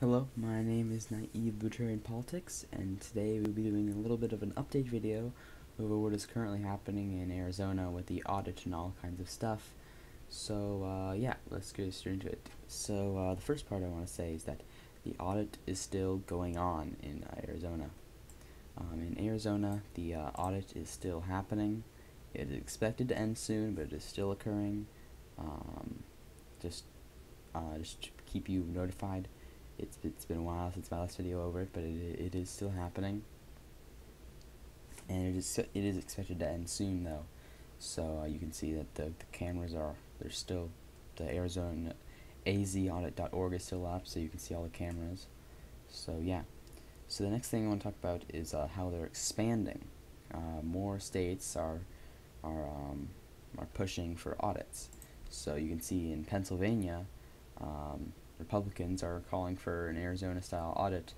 Hello, my name is Naive Libertarian Politics, and today we'll be doing a little bit of an update video over what is currently happening in Arizona with the audit and all kinds of stuff. So, yeah, let's get straight into it. So, the first part I want to say is that the audit is still going on in Arizona. In Arizona, the audit is still happening. It is expected to end soon, but it is still occurring. Just to keep you notified. It's been a while since my last video over it, but it is still happening, and it is expected to end soon though. So you can see that the cameras they're still, the Arizona azaudit.org is still up, so you can see all the cameras. So yeah. So the next thing I want to talk about is how they're expanding. More states are pushing for audits. So you can see in Pennsylvania, Republicans are calling for an Arizona-style audit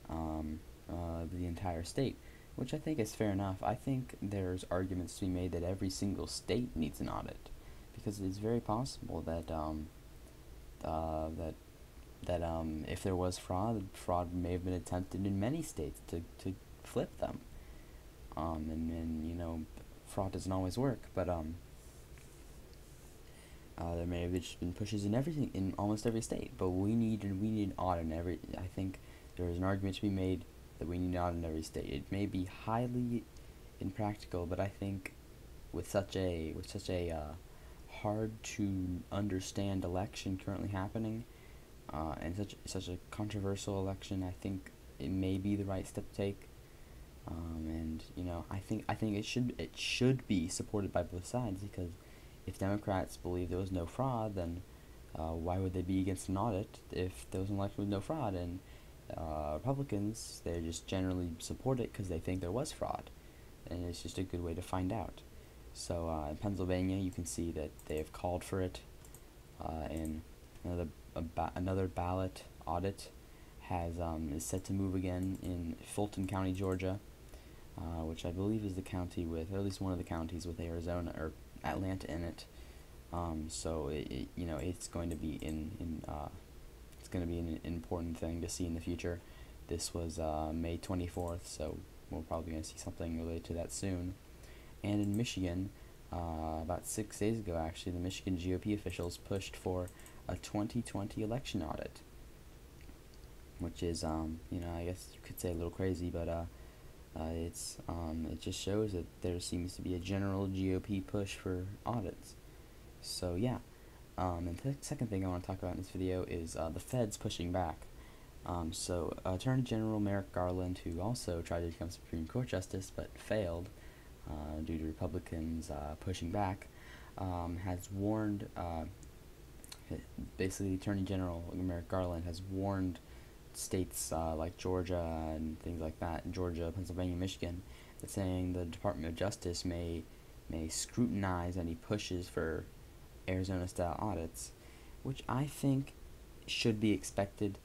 the entire state, which I think is fair enough. I think there's arguments to be made that every single state needs an audit, because it's very possible that if there was fraud may have been attempted in many states to flip them. And you know, fraud doesn't always work, but there may have just been pushes in almost every state, but we need an audit in every. I think there is an argument to be made that we need an audit in every state. It may be highly impractical, but I think with such a hard to understand election currently happening, and such a controversial election, I think it may be the right step to take. And you know, I think it should be supported by both sides, because if Democrats believe there was no fraud, then why would they be against an audit if there was an election with no fraud? And Republicans, they just generally support it because they think there was fraud, and it's just a good way to find out. So in Pennsylvania, you can see that they have called for it. And another ballot audit is set to move again in Fulton County, Georgia, which I believe is the county with, or at least one of the counties with Arizona or Atlanta in it. So you know, it's going to be it's going to be an important thing to see in the future. This was May 24th, so we're probably going to see something related to that soon. And in Michigan, about 6 days ago, actually, the Michigan GOP officials pushed for a 2020 election audit, which is, you know, I guess you could say a little crazy, but it just shows that there seems to be a general GOP push for audits. So yeah, and the second thing I want to talk about in this video is the feds pushing back. So Attorney General Merrick Garland, who also tried to become Supreme Court Justice but failed due to Republicans pushing back, has warned, basically Attorney General Merrick Garland has warned states like Georgia and things like that, Georgia, Pennsylvania, Michigan, that's saying the Department of Justice may scrutinize any pushes for Arizona-style audits, which I think should be expected,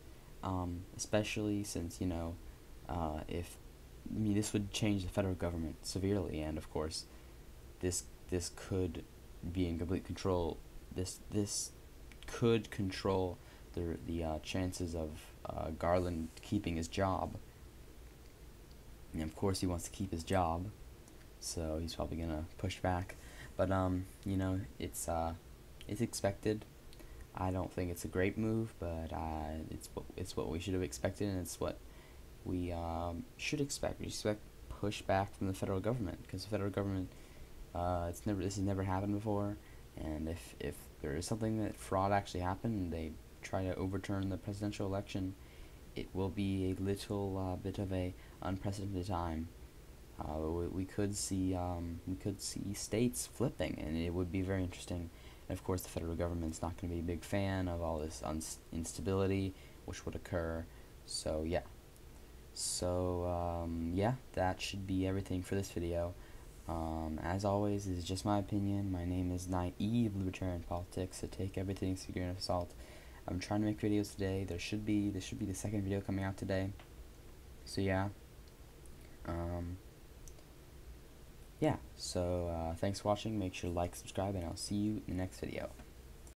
especially since, you know, this would change the federal government severely, and of course, this could be in complete control. This could control the chances of Garland keeping his job. And of course he wants to keep his job, so he's probably gonna push back. But you know, it's expected. I don't think it's a great move, but it's what we should have expected, and it's what we should expect. We expect pushback from the federal government, because the federal government, this has never happened before, and if there is something that fraud actually happened and they try to overturn the presidential election, it will be a little bit of a unprecedented time. We could see states flipping, and it would be very interesting. And of course, the federal government's not going to be a big fan of all this instability which would occur. So yeah. So yeah, that should be everything for this video. As always, this is just my opinion. My name is Naive Libertarian Politics, so take everything with a grain of salt. I'm trying to make videos today. This should be the second video coming out today. So yeah. Yeah. So thanks for watching. Make sure to like, subscribe, and I'll see you in the next video.